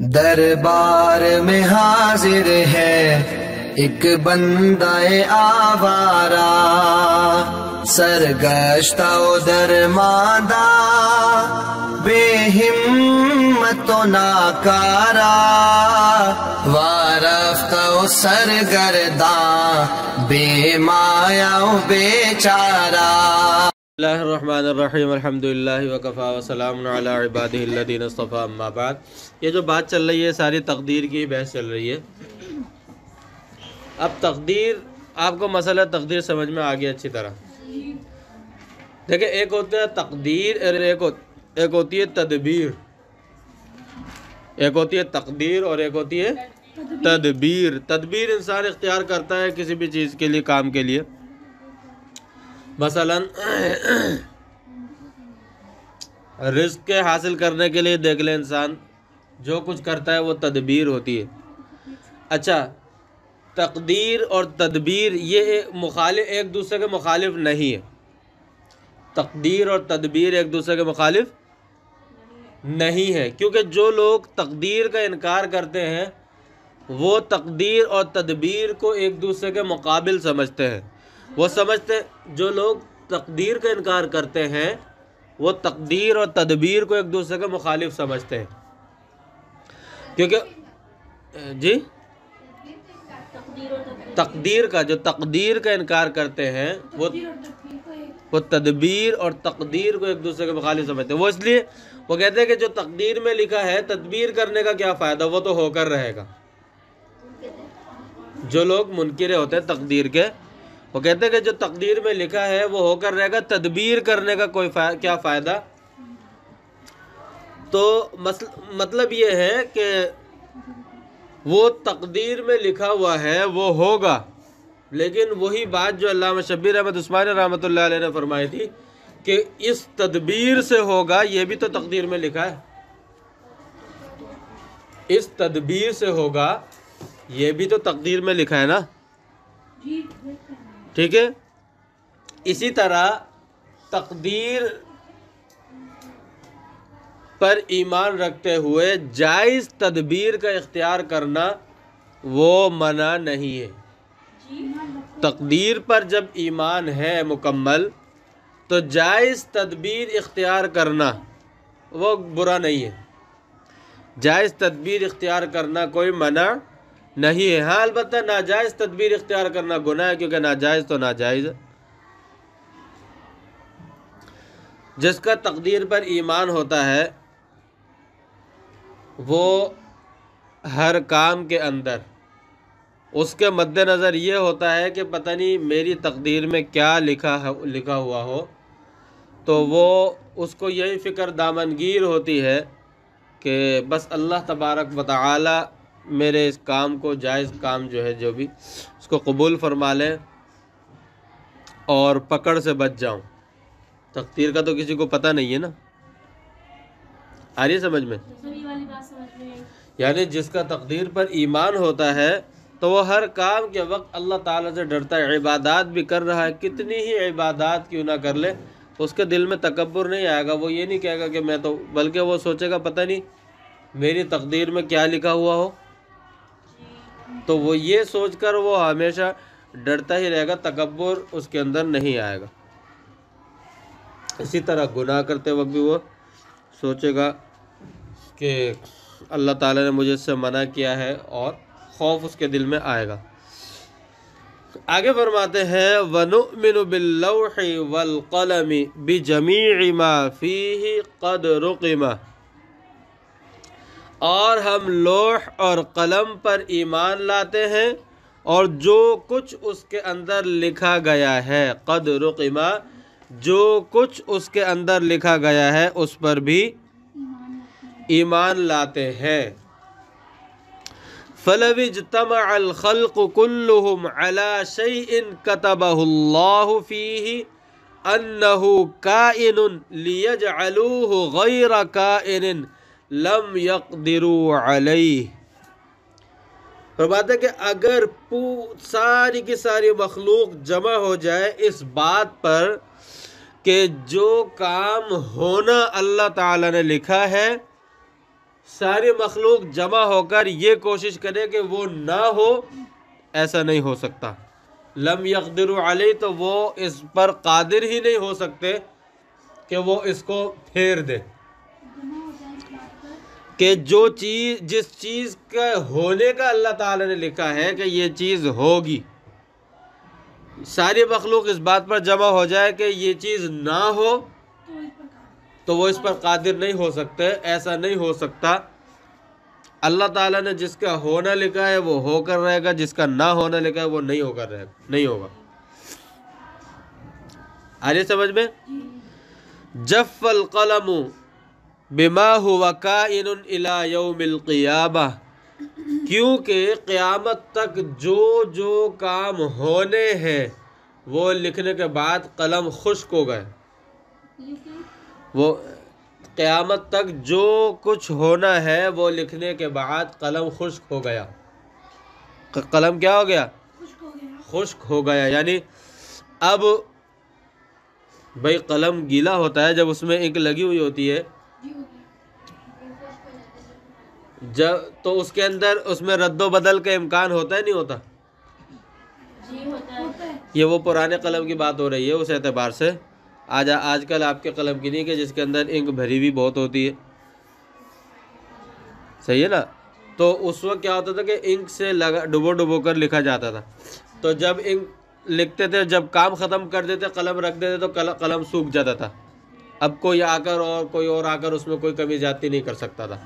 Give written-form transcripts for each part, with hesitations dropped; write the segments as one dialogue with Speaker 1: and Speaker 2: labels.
Speaker 1: دربار میں حاضر ہے ایک بندہ آوارہ، سرگشتہ و درماندہ، بے ہمت و ناکارہ، وارفتہ و سرگرداں، بے مایا و بیچارہ۔
Speaker 2: بسم اللہ الرحمن الرحیم، الحمدللہ وکفا وسلام علی عبادہ الذین اصطفیٰ، اما بعد۔ یہ جو بات چل رہی ہے ساری تقدیر کی بحث چل رہی ہے۔ اب تقدیر، آپ کو مسئلہ تقدیر سمجھ میں آ گیا اچھی طرح۔ دیکھیں، ایک ہوتا ہے تقدیر اور ایک ہوتی ہے تدبیر۔ ایک ہوتی ہے تقدیر اور ایک ہوتی ہے تدبیر۔ تدبیر انسان اختیار کرتا ہے کسی بھی چیز کے لیے، کام کے لیے۔ مثلا رزق کے حاصل کرنے کے لیے دیکھ لیں، انسان جو کچھ کرتا ہے وہ تدبیر ہوتی ہے۔ اچھا، تقدیر اور تدبیر یہ ایک دوسرے کے مخالف نہیں ہے۔ تقدیر اور تدبیر ایک دوسرے کے مخالف نہیں ہے، کیونکہ جو لوگ تقدیر کا انکار کرتے ہیں وہ تقدیر اور تدبیر کو ایک دوسرے کے مقابل سمجھتے ہیں۔ وہ سمجھتے ہیں، جو لوگ تقدیر کا انکار کرتے ہیں وہ تقدیر اور تدبیر کو ایک دوسرے کے مخالف سمجھتے ہیں، کیونکہ تقدیر کا جو تقدیر کا انکار کرتے ہیں وہ تدبیر اور تقدیر کو ایک دوسرے کے مخالف سمجھتے ہیں۔ وہ اس لیے وہ کہتے ہیں کہ جو تقدیر میں لکھا ہے تدبیر کرنے کا کیا فائدہ، وہ تو ہو کر رہے گا۔ جو لوگ منکر ہوتے ہیں تقدیر کے، وہ کہتے ہیں کہ جو تقدیر میں لکھا ہے وہ ہو کر رہے گا، تدبیر کرنے کا کوئی کیا فائدہ۔ تو مطلب یہ ہے کہ وہ تقدیر میں لکھا ہوا ہے وہ ہوگا، لیکن وہی بات جو علامہ شبیر احمد عثمانی رحمۃ اللہ علیہ نے فرمائی تھی کہ اس تدبیر سے ہوگا، یہ بھی تو تقدیر میں لکھا ہے۔ اس تدبیر سے ہوگا، یہ بھی تو تقدیر میں لکھا ہے نا، ٹھیک ہے۔ اسی طرح تقدیر پر ایمان رکھتے ہوئے جائز تدبیر کا اختیار کرنا وہ منع نہیں ہے۔ تقدیر پر جب ایمان ہے مکمل تو جائز تدبیر اختیار کرنا وہ برا نہیں ہے۔ جائز تدبیر اختیار کرنا کوئی منع نہیں ہے۔ ہاں، البتہ ناجائز تدبیر اختیار کرنا گناہ ہے، کیونکہ ناجائز تو ناجائز ہے۔ جس کا تقدیر پر ایمان ہوتا ہے وہ ہر کام کے اندر اس کے مد نظر یہ ہوتا ہے کہ پتہ نہیں میری تقدیر میں کیا لکھا ہوا ہو، تو وہ اس کو یہی فکر دامنگیر ہوتی ہے کہ بس اللہ تبارک و تعالی میرے اس کام کو، جائز کام جو ہے جو بھی، اس کو قبول فرما لے اور پکڑ سے بچ جاؤں۔ تقدیر کا تو کسی کو پتہ نہیں ہے نا، آ رہی ہے سمجھ میں؟ یعنی جس کا تقدیر پر ایمان ہوتا ہے تو وہ ہر کام کے وقت اللہ تعالیٰ سے ڈرتا ہے۔ عبادات بھی کر رہا ہے، کتنی ہی عبادات کیوں نہ کر لے، اس کے دل میں تکبر نہیں آئے گا۔ وہ یہ نہیں کہے گا کہ میں تو، بلکہ وہ سوچے گا پتہ نہیں میری تقدیر میں کیا لکھا ہوا ہو، تو وہ یہ سوچ کر وہ ہمیشہ ڈرتا ہی رہے گا، تکبر اس کے اندر نہیں آئے گا۔ اسی طرح گناہ کرتے وقت بھی وہ سوچے گا کہ اللہ تعالیٰ نے مجھے اس سے منع کیا ہے، اور خوف اس کے دل میں آئے گا۔ آگے فرماتے ہیں وَنُؤْمِنُ بِاللَّوْحِ وَالْقَلَمِ بِجَمِيعِ مَا فِيهِ قَدْ رُقِمَ، اور ہم لوح اور قلم پر ایمان لاتے ہیں اور جو کچھ اس کے اندر لکھا گیا ہے، قد رقمہ، جو کچھ اس کے اندر لکھا گیا ہے اس پر بھی ایمان لاتے ہیں۔ فَلَوِ اجْتَمَعَ الْخَلْقُ كُلُّهُمْ عَلَى شَيْءٍ كَتَبَهُ اللَّهُ فِيهِ أَنَّهُ كَائِنٌ لِيَجْعَلُوهُ غَيْرَ كَائِنٍ لَمْ يَقْدِرُوا عَلَيْهِ۔ فرماتے ہیں کہ اگر ساری کی ساری مخلوق جمع ہو جائے اس بات پر کہ جو کام ہونا اللہ تعالیٰ نے لکھا ہے ساری مخلوق جمع ہو کر یہ کوشش کرے کہ وہ نہ ہو، ایسا نہیں ہو سکتا۔ لم یقدروا علیہ، تو وہ اس پر قادر ہی نہیں ہو سکتے کہ وہ اس کو پھیر دے، کہ جو چیز، جس چیز کا ہونے کا اللہ تعالیٰ نے لکھا ہے کہ یہ چیز ہوگی، ساری مخلوق اس بات پر جمع ہو جائے کہ یہ چیز نہ ہو تو وہ اس پر قادر نہیں ہو سکتے، ایسا نہیں ہو سکتا۔ اللہ تعالیٰ نے جس کا ہونا لکھا ہے وہ ہو کر رہے گا، جس کا نہ ہونا لکھا ہے وہ نہیں ہو کر رہے گا، نہیں ہوگا۔ آگے سمجھ میں؟ جف القلم بما هو کائن الی یوم القیامہ، کیونکہ قیامت تک جو جو کام ہونے ہیں وہ لکھنے کے بعد قلم خشک ہو گئے۔ وہ قیامت تک جو کچھ ہونا ہے وہ لکھنے کے بعد قلم خشک ہو گیا۔ قلم کیا ہو گیا؟ خشک ہو گیا، یعنی اب بھائی قلم گیلا ہوتا ہے جب اس میں انک لگی ہوئی ہوتی ہے، جب تو اس کے اندر اس میں رد و بدل کا امکان ہوتا ہے نہیں ہوتا؟ یہ وہ پرانے قلم کی بات ہو رہی ہے اس اعتبار سے، آج کل آپ کے قلم کی نہیں کہ جس کے اندر انک بھری بھی بہت ہوتی ہے، صحیح ہے نا؟ تو اس وقت کیا ہوتا تھا کہ انک سے ڈبو کر لکھا جاتا تھا، تو جب انک لکھتے تھے، جب کام ختم کر دیتے قلم رکھ دیتے تو قلم سوکھ جاتا تھا۔ اب کوئی آ کر اور کوئی اور آ کر اس میں کوئی کمی زیادتی نہیں کر سکتا تھا۔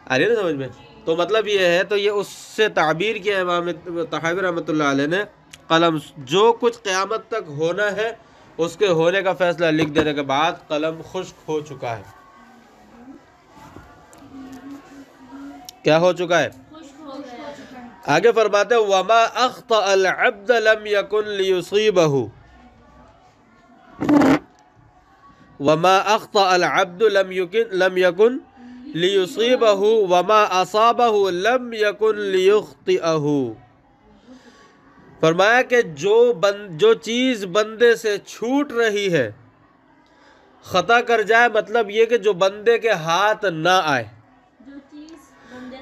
Speaker 2: آ رہی ہے نا سمجھ میں؟ تو مطلب یہ ہے، تو یہ اس سے تعبیر کیا امام طحاوی رحمۃ اللہ علیہ نے، قلم جو کچھ قیامت تک ہونا ہے اس کے ہونے کا فیصلہ لکھ دینے کے بعد قلم خشک ہو چکا ہے۔ کیا ہو چکا ہے؟ آگے فرماتے ہیں وَمَا أَخْطَأَ الْعَبْدَ لَمْ يَكُنْ لِيُصِيبَهُ، وَمَا أَخْطَأَ الْعَبْدُ لَمْ يَكُنْ لِيُصِيبَهُ وَمَا أَصَابَهُ لَمْ يَكُنْ لِيُخْطِئَهُ۔ فرمایا کہ جو چیز بندے سے چھوٹ رہی ہے، خطا کر جائے، مطلب یہ کہ جو بندے کے ہاتھ نہ آئے،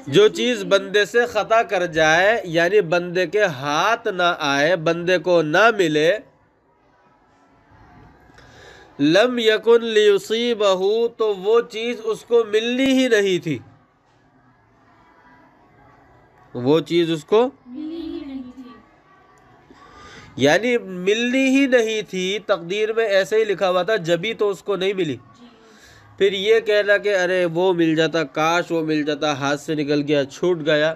Speaker 2: جو چیز بندے سے خطا کر جائے یعنی بندے کے ہاتھ نہ آئے، بندے کو نہ ملے، لم یکن لیصیبہ، تو وہ چیز اس کو ملنی ہی نہیں تھی، وہ چیز اس کو یعنی ملنی ہی نہیں تھی، تقدیر میں ایسے ہی لکھا ہوا تھا، جبھی تو اس کو نہیں ملی۔ پھر یہ کہنا کہ ارے وہ مل جاتا، کاش وہ مل جاتا، ہاتھ سے نکل گیا، چھوٹ گیا،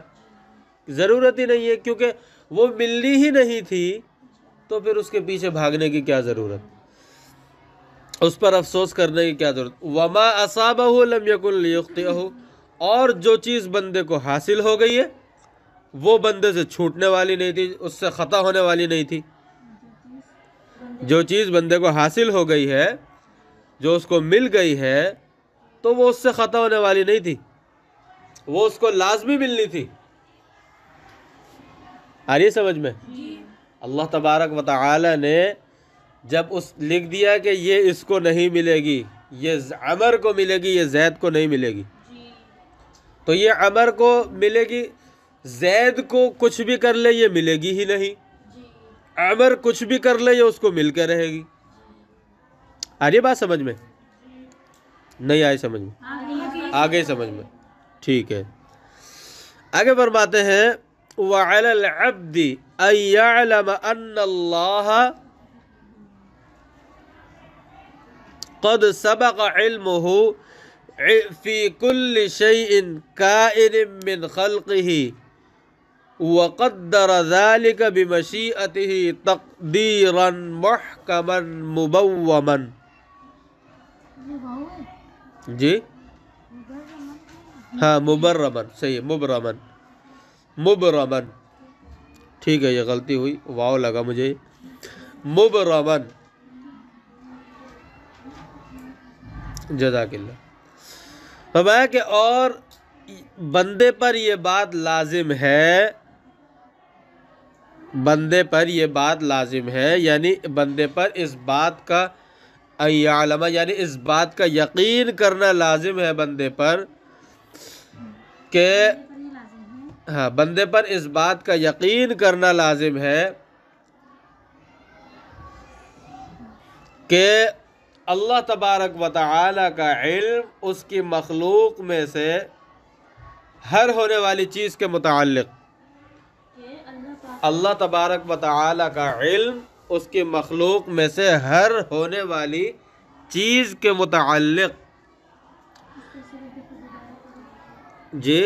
Speaker 2: ضرورت ہی نہیں ہے، کیونکہ وہ ملنی ہی نہیں تھی تو پھر اس کے پیچھے بھاگنے کی کیا ضرورت، اس پر افسوس کرنے کی کیا ضرورت۔ وما اصابہ لم یکن لیخطئہ، اور جو چیز بندے کو حاصل ہو گئی ہے وہ بندے سے چھوٹنے والی نہیں تھی، اس سے خطا ہونے والی نہیں تھی۔ جو چیز بندے کو حاصل ہو گئی ہے، جو اس کو مل گئی ہے، تو وہ اس سے خطا ہونے والی نہیں تھی، وہ اس کو لازمی ملنی تھی۔ آ رہی ہے سمجھ میں؟ اللہ تبارک و تعالی نے جب لکھ دیا کہ یہ اس کو نہیں ملے گی، یہ عمر کو ملے گی، یہ زید کو نہیں ملے گی، تو یہ عمر کو ملے گی، زید کو کچھ بھی کر لے یہ ملے گی ہی نہیں، عمر کچھ بھی کر لے یہ اس کو مل کے رہے گی۔ آ رہی بات سمجھ میں؟ نہیں آئی سمجھ میں؟ آگے سمجھ میں؟ ٹھیک ہے، آگے فرماتے ہیں وَعَلَى الْعَبْدِ أَن يَعْلَمَ أَنَّ اللَّهَ قَدْ سَبَقَ عِلْمُهُ فِي كُلِّ شَيْءٍ كَائِنٍ مِّنْ خَلْقِهِ وَقَدَّرَ ذَلِكَ بِمَشِيئَتِهِ تَقْدِيرًا مُحْكَمًا مُبَوَّمًا۔ جی ہاں، مبرمن، صحیح ہے، مبرمن، ٹھیک ہے، یہ غلطی ہوئی، واو لگا مجھے، مبرمن، جزاک اللہ۔ فرمایا کہ اور بندے پر یہ بات لازم ہے، بندے پر یہ بات لازم ہے، یعنی بندے پر اس بات کا یعلم، یعنی اس بات کا یقین کرنا لازم ہے بندے پر کہ ہاں بندے پر اس بات کا یقین کرنا لازم ہے کہ اللہ تبارک و تعالی کا علم اس کی مخلوق میں سے ہر ہونے والی چیز کے متعلق، اللہ تبارک و تعالی کا علم اس کی مخلوق میں سے ہر ہونے والی چیز کے متعلق جی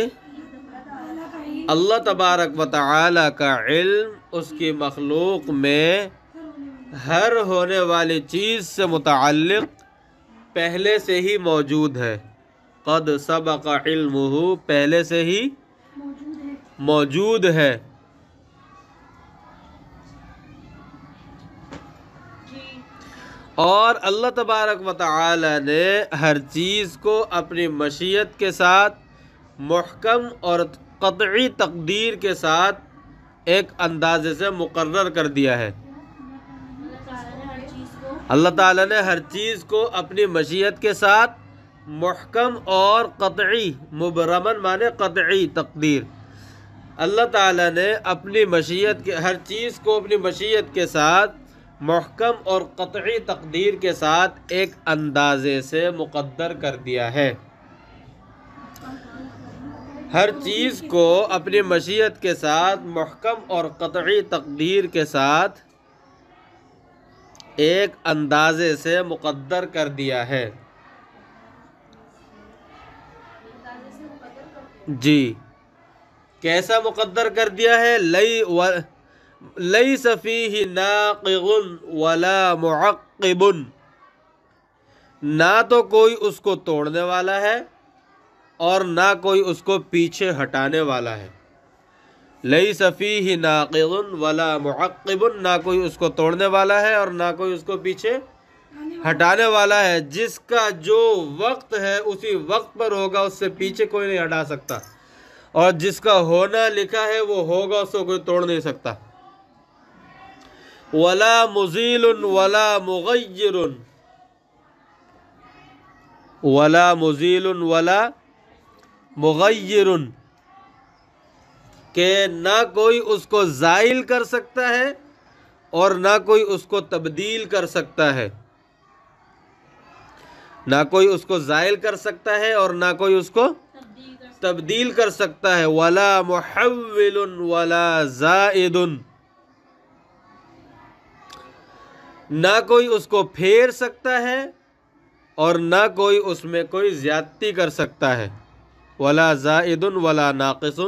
Speaker 2: اللہ تبارک و تعالی کا علم اس کی مخلوق میں ہر ہونے والی چیز سے متعلق پہلے سے ہی موجود ہے۔ قد سبق علمہ، پہلے سے ہی موجود ہے۔ اور اللہ تبارک و تعالی نے ہر چیز کو اپنی مشیت کے ساتھ محکم اور قطعی تقدیر کے ساتھ ایک اندازے سے مقرر کر دیا ہے۔ اللہ تعالیٰ نے ہر چیز کو اپنی مشیت کے ساتھ محکم اور قطعی، مبرمن مانے قطعی تقدیر، اللہ تعالیٰ نے اپنی مشیت کے ہر چیز کو اپنی مشیت کے ساتھ محکم اور قطعی تقدیر کے ساتھ ایک اندازے سے مقدر کر دیا ہے۔ ہر چیز کو اپنی مشیت کے ساتھ محکم اور قطعی تقدیر کے ساتھ ایک اندازے سے مقدر کر دیا ہے۔ جی کیسا مقدر کر دیا ہے؟ لیس فیہ ناقض ولا معقب، نہ تو کوئی اس کو توڑنے والا ہے اور نہ کوئی اس کو پیچھے ہٹانے والا ہے۔ لیس فیہ ناقض ولا معقب، نہ کوئی اس کو توڑنے والا ہے اور نہ کوئی اس کو پیچھے ہٹانے والا ہے۔ جس کا جو وقت ہے اسی وقت پر ہوگا، اس سے پیچھے کوئی نہیں ہٹا سکتا، اور جس کا ہونا لکھا ہے وہ ہوگا، اس کو کوئی توڑ نہیں سکتا۔ ولا مزیل ولا مغیر، ولا مزیل ولا مغیر، کہ نہ کوئی اس کو زائل کر سکتا ہے اور نہ کوئی اس کو تبدیل کر سکتا ہے، نہ کوئی اس کو زائل کر سکتا ہے اور نہ کوئی اس کو تبدیل کر سکتا ہے۔ ولا محول ولا زائد، نہ کوئی اس کو پھیر سکتا ہے اور نہ کوئی اس میں کوئی زیادتی کر سکتا ہے۔ ولا زائد ولا ناقص،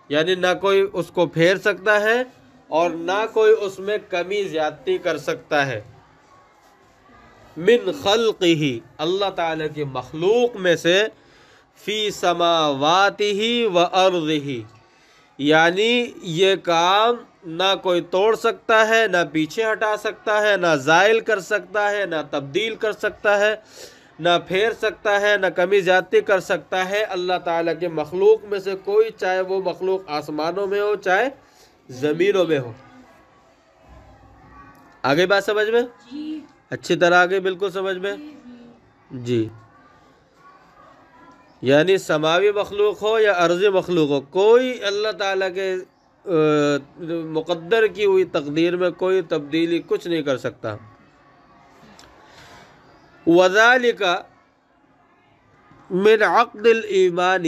Speaker 2: یعنی نہ کوئی اس کو پھیر سکتا ہے اور نہ کوئی اس میں کمی زیادتی کر سکتا ہے۔ من خلقہ، اللہ تعالیٰ کی مخلوق میں سے، فی سماواتہ و ارضہ، یعنی یہ کام نہ کوئی توڑ سکتا ہے، نہ پیچھے ہٹا سکتا ہے، نہ زائل کر سکتا ہے، نہ تبدیل کر سکتا ہے، نہ پھیر سکتا ہے، نہ کمی زیادتی کر سکتا ہے۔ اللہ تعالیٰ کے مخلوق میں سے کوئی، چاہے وہ مخلوق آسمانوں میں ہو چاہے زمینوں میں ہو۔ آگے بات سمجھ میں؟ اچھی طرح آگے بالکل سمجھ میں؟ جی یعنی سماوی مخلوق ہو یا ارضی مخلوق ہو، کوئی اللہ تعالیٰ کے مقدر کی ہوئی تقدیر میں کوئی تبدیلی کچھ نہیں کر سکتا۔ وذالک من عقد الایمان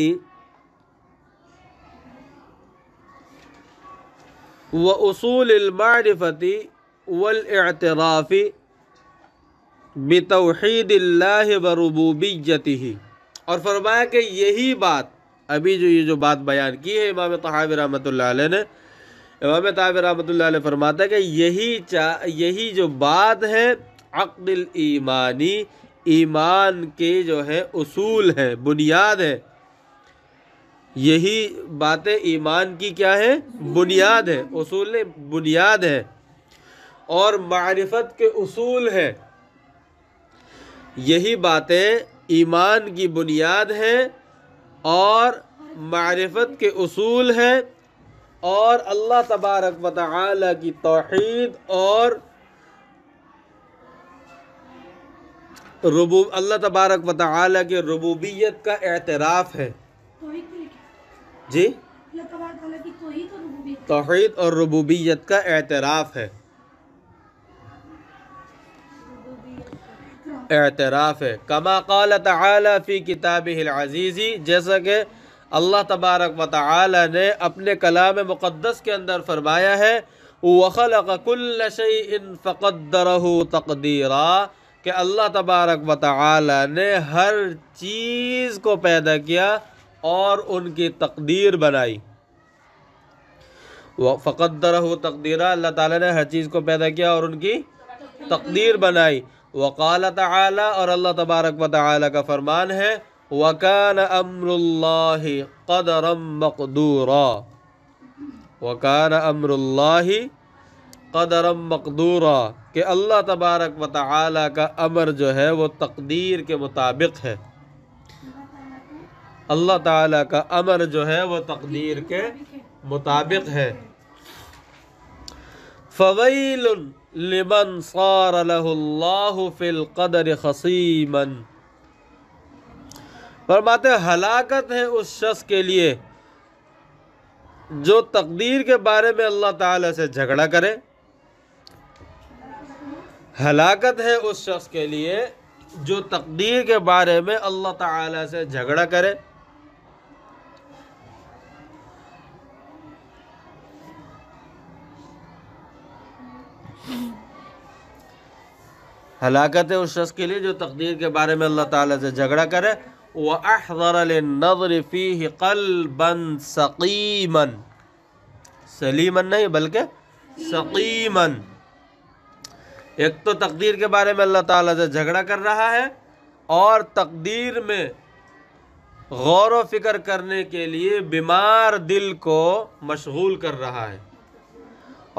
Speaker 2: واصول المعرفۃ والاعتراف بتوحید اللہ وربوبیتہ، اور فرمایا کہ یہی بات، ابھی یہ جو بات بیان کی ہے امام طحاوی رحمۃ اللہ علیہ نے، امام طحاوی رحمۃ اللہ علیہ فرماتا ہے کہ یہی جو بات ہے عقد الایمانی، ایمان کے جو ہے اصول ہے، بنیاد ہے، یہی باتیں ایمان کی کیا ہے؟ بنیاد ہے، اصول بنیاد ہے، اور معرفت کے اصول ہے۔ یہی باتیں ایمان کی بنیاد ہیں اور معرفت کے اصول ہیں، اور اللہ تبارک و تعالی کی توحید اور اللہ تبارک و تعالی کی ربوبیت کا اعتراف ہے۔ جی توحید اور ربوبیت کا اعتراف ہے، اعتراف ہے۔ کما قال تعالی فی کتابہ العزیز، جیسا کہ اللہ تبارک و تعالی نے اپنے کلام مقدس کے اندر فرمایا ہے، وَخَلَقَ كُلَّ شَيْءٍ فَقَدَّرَهُ تَقْدِيرًا، کہ اللہ تبارک و تعالی نے ہر چیز کو پیدا کیا اور ان کی تقدیر بنائی۔ فَقَدَّرَهُ تَقْدِيرًا، اللہ تعالی نے ہر چیز کو پیدا کیا اور ان کی تقدیر بنائی۔ وقال تعالی، اور اللہ تبارک و تعالی کا فرمان ہے، وَكَانَ أَمْرُ اللَّهِ قَدَرًا مَقْدُورًا، وَكَانَ أَمْرُ اللَّهِ قَدَرًا مَقْدُورًا، کہ اللہ تبارک و تعالی کا امر جو ہے وہ تقدیر کے مطابق ہے، اللہ تعالی کا امر جو ہے وہ تقدیر کے مطابق ہے۔ فَوَيْلٌ لِمَنْ صَارَ لَهُ اللَّهُ فِي الْقَدَرِ خَصِيمًا، فرماتے ہیں ہلاکت ہے اس شخص کے لیے جو تقدیر کے بارے میں اللہ تعالی سے جھگڑا کرے، ہلاکت ہے اس شخص کے لیے جو تقدیر کے بارے میں اللہ تعالی سے جھگڑا کرے۔ ہلاکت ہے اس شخص کے لیے جو تقدیر کے بارے میں اللہ تعالی سے جھگڑا کرے۔ وَأَحْضَرَ لِلنَّظْرِ فِيهِ قَلْبًا سَقِيمًا، سلیما نہیں بلکہ سقیمًا، ایک تو تقدیر کے بارے میں اللہ تعالیٰ سے جھگڑا کر رہا ہے اور تقدیر میں غور و فکر کرنے کے لیے بیمار دل کو مشغول کر رہا ہے،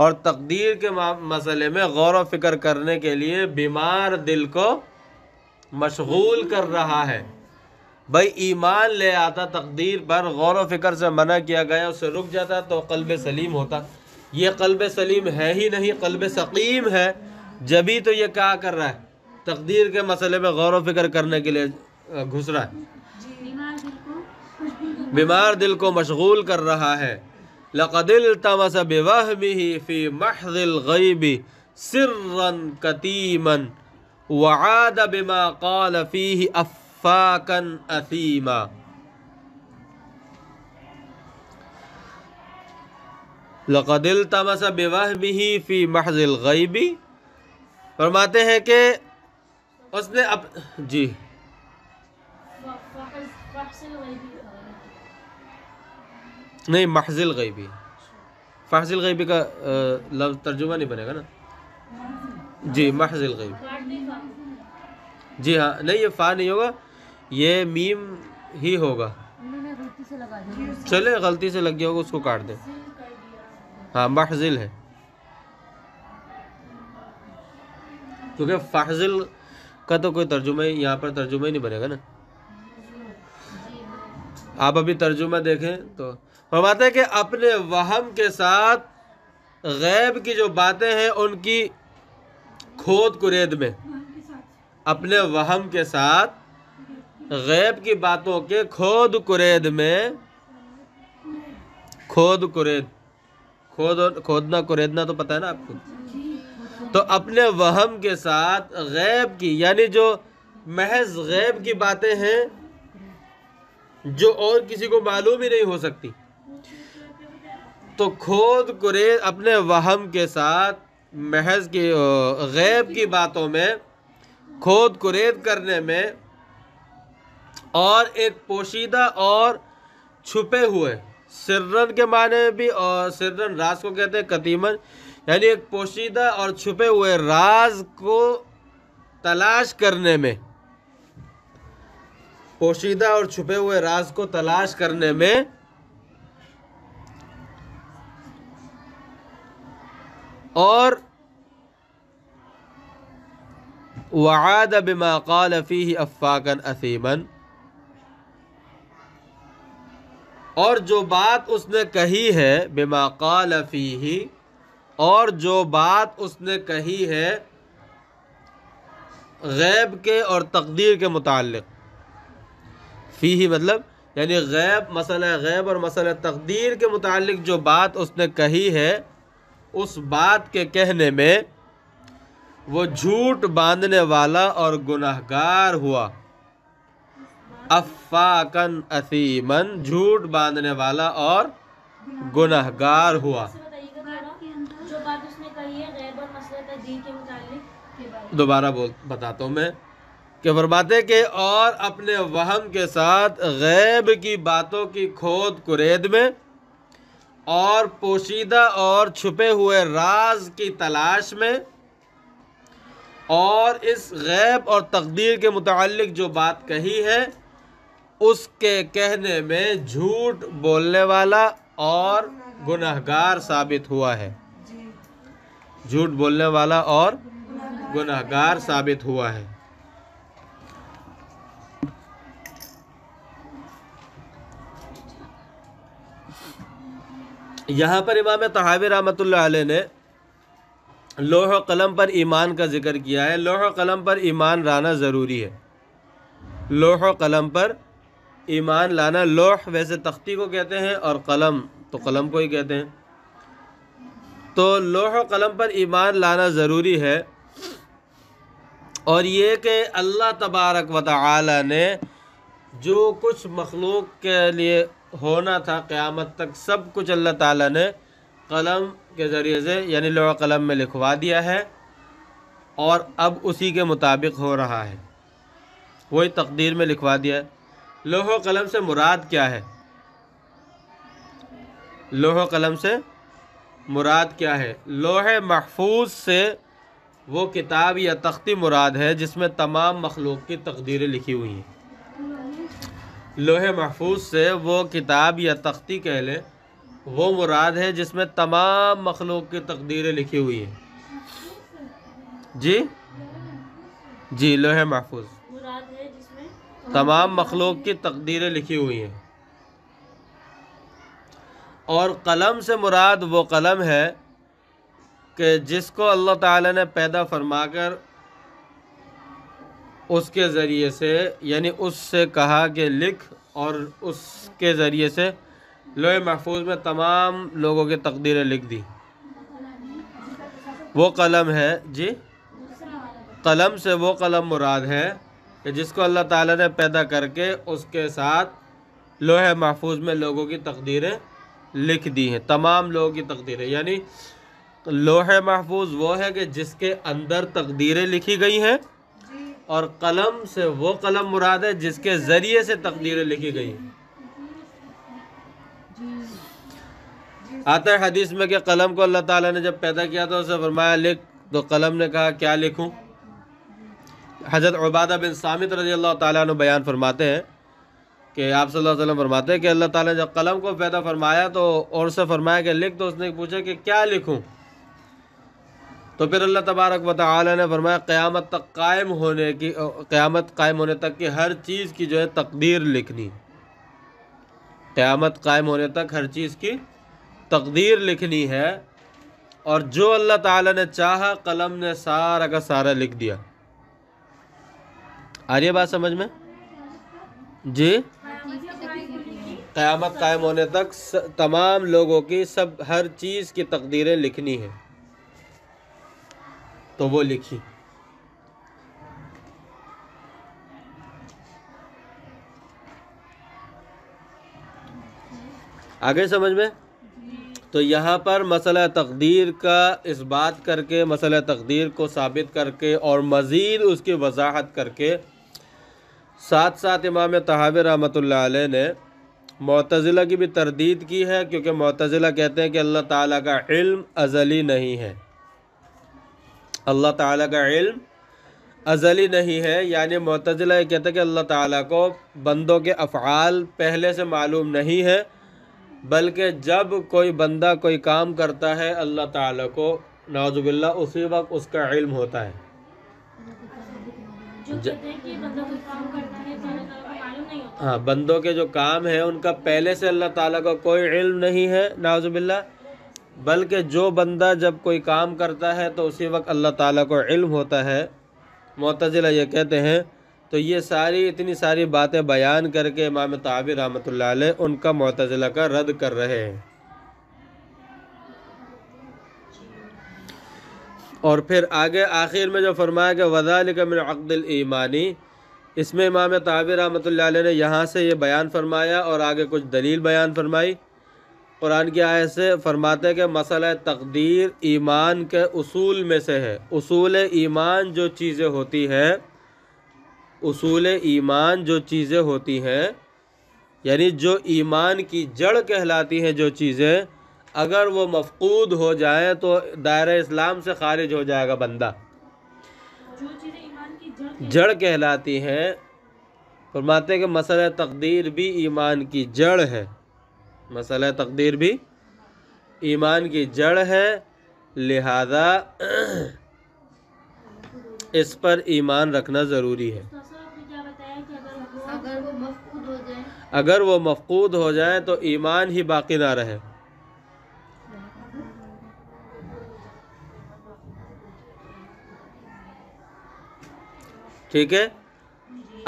Speaker 2: اور تقدیر کے مسئلے میں غور و فکر کرنے کے لیے بیمار دل کو مشغول کر رہا ہے۔ بھائی ایمان لے آتا تقدیر پر، غور و فکر سے منع کیا گیا اسے رک جاتا تو قلب سلیم ہوتا، یہ قلب سلیم ہے ہی نہیں، قلب سقیم ہے، جبھی تو یہ کیا کر رہا ہے، تقدیر کے مسئلے میں غور و فکر کرنے کے لیے گھس رہا ہے، بیمار دل کو مشغول کر رہا ہے۔ لَقَدِ الْتَمَسَ بِوَهْمِهِ فِي مَحْضِ الْغَيْبِ سِرًّا كَتِيمًا وَعَادَ بِمَا قَالَ فِيهِ أَفَّاكًا أَثِيمًا۔ لَقَدِ الْتَمَسَ بِوَهْمِهِ فِي مَحْضِ الْغَيْبِ، فرماتے ہیں کہ اس نے جی نہیں، محض الغیبی، فحض الغیبی کا لفظ ترجمہ نہیں بنے گا نا، جی محض الغیبی، جی ہاں، نہیں یہ فا نہیں ہوگا، یہ میم ہی ہوگا، چلے غلطی سے لگ گیا ہوگا اس کو کاٹ دیں، ہاں محضل ہے، کیونکہ فحضل کا تو کوئی ترجمہ ہی یہاں پر ترجمہ ہی نہیں بنے گا نا۔ آپ ابھی ترجمہ دیکھیں تو فرماتے ہیں کہ اپنے وہم کے ساتھ غیب کی جو باتیں ہیں ان کی کھود کرید میں، اپنے وہم کے ساتھ غیب کی باتوں کے کھود کرید میں، کھود کرید، کھودنا کریدنا تو پتہ ہے نا آپ کو، تو اپنے وہم کے ساتھ غیب کی، یعنی جو محض غیب کی باتیں ہیں جو اور کسی کو معلوم ہی نہیں ہو سکتی، تو کھود کرید اپنے وہم کے ساتھ محض کی غیب کی باتوں میں کھود کرید کرنے میں، اور ایک پوشیدہ اور چھپے ہوئے، سرن کے معنی بھی، اور سرن راز کو کہتے ہیں، کتیمن یعنی ایک پوشیدہ اور چھپے ہوئے راز کو تلاش کرنے میں، پوشیدہ اور چھپے ہوئے راز کو تلاش کرنے میں، اور وعاد بما قال فیہ افاکا اثیما، اور جو بات اس نے کہی ہے، بما قال فیہ، اور جو بات اس نے کہی ہے غیب کے اور تقدیر کے متعلق، فیہ مطلب یعنی مسئلہ غیب اور مسئلہ تقدیر کے متعلق جو بات اس نے کہی ہے، اس بات کے کہنے میں وہ جھوٹ باندھنے والا اور گناہگار ہوا۔ افاکن اثیمن، جھوٹ باندھنے والا اور گناہگار ہوا۔
Speaker 3: جو بات اس نے کہی ہے غیب اور مسئلہ تقدیر کے متعلق،
Speaker 2: دوبارہ بتاتا ہوں میں کہ فرماتے کہ اور اپنے وہم کے ساتھ غیب کی باتوں کی کھود کرید میں اور پوشیدہ اور چھپے ہوئے راز کی تلاش میں، اور اس غیب اور تقدیر کے متعلق جو بات کہی ہے اس کے کہنے میں جھوٹ بولنے والا اور گناہگار ثابت ہوا ہے۔ جھوٹ بولنے والا اور گناہگار ثابت ہوا ہے۔ یہاں پر امام طحاوی رحمۃ اللہ علیہ نے لوح و قلم پر ایمان کا ذکر کیا ہے۔ لوح و قلم پر ایمان لانا ضروری ہے۔ لوح و قلم پر ایمان لانا، لوح ویسے تختی کو کہتے ہیں اور قلم تو قلم کو ہی کہتے ہیں، تو لوح و قلم پر ایمان لانا ضروری ہے۔ اور یہ کہ اللہ تبارک و تعالی نے جو کچھ مخلوق کے لیے ہونا تھا قیامت تک، سب کچھ اللہ تعالیٰ نے قلم کے ذریعے سے یعنی لوح قلم میں لکھوا دیا ہے، اور اب اسی کے مطابق ہو رہا ہے، وہی تقدیر میں لکھوا دیا ہے۔ لوح و قلم سے مراد کیا ہے؟ لوح و قلم سے مراد کیا ہے؟ لوح محفوظ سے وہ کتاب یا تختی مراد ہے جس میں تمام مخلوق کی تقدیریں لکھی ہوئی ہیں۔ لوح محفوظ سے وہ کتاب یا تختی کہہ لیں، وہ مراد ہے جس میں تمام مخلوق کی تقدیریں لکھی ہوئی ہیں۔ جی لوح محفوظ
Speaker 3: مراد ہے جس میں
Speaker 2: تمام مخلوق کی تقدیریں لکھی ہوئی ہیں۔ اور قلم سے مراد وہ قلم ہے کہ جس کو اللہ تعالیٰ نے پیدا فرما کر اس کے ذریعے سے یعنی اس سے کہا کہ لکھ، اور اس کے ذریعے سے لوح محفوظ میں تمام لوگوں کی تقدیریں لکھ دی، وہ قلم ہے۔ جی قلم سے وہ قلم مراد ہے کہ جس کو اللہ تعالیٰ نے پیدا کر کے اس کے ساتھ لوح محفوظ میں لوگوں کی تقدیریں لکھ دی ہیں، تمام لوگوں کی تقدیریں۔ یعنی لوح محفوظ وہ ہے کہ جس کے اندر تقدیریں لکھی گئی ہیں، اور قلم سے وہ قلم مراد ہے جس کے ذریعے سے تقدیریں لکھی گئی ہیں۔ آتا ہے حدیث میں کہ قلم کو اللہ تعالیٰ نے جب پیدا کیا تو اسے فرمایا لکھ، تو قلم نے کہا کیا لکھوں؟ حضرت عبادہ بن صامت رضی اللہ تعالیٰ عنہ بیان فرماتے ہیں کہ آپ صلی اللہ علیہ وسلم فرماتے ہیں کہ اللہ تعالیٰ نے جب قلم کو پیدا فرمایا تو اور سے فرمایا کہ لکھ، تو اس نے پوچھا کہ کیا لکھوں؟ تو پھر اللہ تبارک و تعالی نے فرمایا قیامت قائم ہونے تک کی ہر چیز کی جو ہے تقدیر لکھنی، قیامت قائم ہونے تک ہر چیز کی تقدیر لکھنی ہے، اور جو اللہ تعالی نے چاہا قلم نے سارا کا سارا لکھ دیا۔ آ رہی ہے بات سمجھ میں؟ جی قیامت قائم ہونے تک تمام لوگوں کی ہر چیز کی تقدیریں لکھنی ہیں، تو وہ لکھی۔ آگے سمجھ میں؟ تو یہاں پر مسئلہ تقدیر کا اس بات کر کے، مسئلہ تقدیر کو ثابت کر کے اور مزید اس کی وضاحت کر کے، ساتھ ساتھ امام طحاوی رحمۃ اللہ علیہ نے معتزلہ کی بھی تردید کی ہے، کیونکہ معتزلہ کہتے ہیں کہ اللہ تعالیٰ کا علم ازلی نہیں ہے، اللہ تعالیٰ کا علم ازلی نہیں ہے۔ یعنی معتزلہ یہ کہتے ہیں کہ اللہ تعالیٰ کو بندوں کے افعال پہلے سے معلوم نہیں ہے، بلکہ جب کوئی بندہ کوئی کام کرتا ہے اللہ تعالیٰ کو نعوذ باللہ اسی وقت اس کا علم ہوتا ہے۔
Speaker 3: جو کہتے ہیں کہ بندہ کوئی کام کرتا ہے تو اللہ تعالیٰ کو معلوم نہیں ہوتا۔
Speaker 2: ہاں، بندوں کے جو کام ہیں ان کا پہلے سے اللہ تعالیٰ کو کوئی علم نہیں ہے نعوذ باللہ، بلکہ جو بندہ جب کوئی کام کرتا ہے تو اسی وقت اللہ تعالیٰ کو علم ہوتا ہے۔ معتزلہ یہ کہتے ہیں تو یہ ساری اتنی ساری باتیں بیان کر کے امام طحاوی رحمۃ اللہ علیہ ان کا معتزلہ کا رد کر رہے ہیں. اور پھر آگے آخر میں جو فرمایا کہ وَذَلِكَ مِنْ عَقْدِ الْإِيمَانِ، اس میں امام طحاوی رحمۃ اللہ علیہ نے یہاں سے یہ بیان فرمایا اور آگے کچھ دلیل بیان فرمائی. قرآن کی آیت سے فرماتے ہیں کہ مسئلہ تقدیر ایمان کے اصول میں سے ہے. اصول ایمان جو چیزیں ہوتی ہیں، اصول ایمان جو چیزیں ہوتی ہیں، یعنی جو ایمان کی جڑ کہلاتی ہیں جو چیزیں، اگر وہ مفقود ہو جائیں تو دائرہ اسلام سے خارج ہو جائے گا بندہ.
Speaker 3: جو چیزیں ایمان کی
Speaker 2: جڑ کہلاتی ہیں، فرماتے ہیں کہ مسئلہ تقدیر بھی ایمان کی جڑ ہے. مسئلہ تقدیر بھی ایمان کی جڑ ہے، لہذا اس پر ایمان رکھنا ضروری ہے.
Speaker 3: آپ نے کیا بتایا کہ
Speaker 4: اگر وہ مفقود ہو جائے،
Speaker 2: اگر وہ مفقود ہو جائیں تو ایمان ہی باقی نہ رہے. ٹھیک ہے.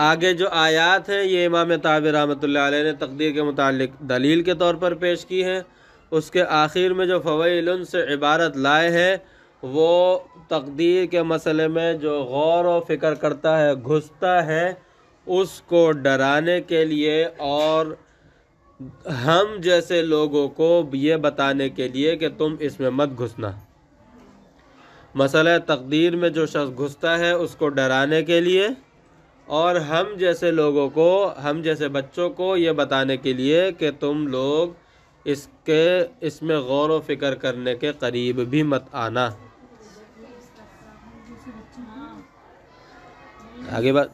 Speaker 2: آگے جو آیات ہیں یہ امام طحاوی رحمۃ اللہ علیہ نے تقدیر کے متعلق دلیل کے طور پر پیش کی ہیں. اس کے آخر میں جو فویل سے عبارت لائے ہیں وہ تقدیر کے مسئلے میں جو غور و فکر کرتا ہے، گھستا ہے، اس کو ڈرانے کے لیے اور ہم جیسے لوگوں کو یہ بتانے کے لیے کہ تم اس میں مت گھسنا. مسئلہ تقدیر میں جو شخص گھستا ہے اس کو ڈرانے کے لیے اور ہم جیسے لوگوں کو، ہم جیسے بچوں کو یہ بتانے کے لیے کہ تم لوگ اس میں غور و فکر کرنے کے قریب بھی مت آنا. آگے بات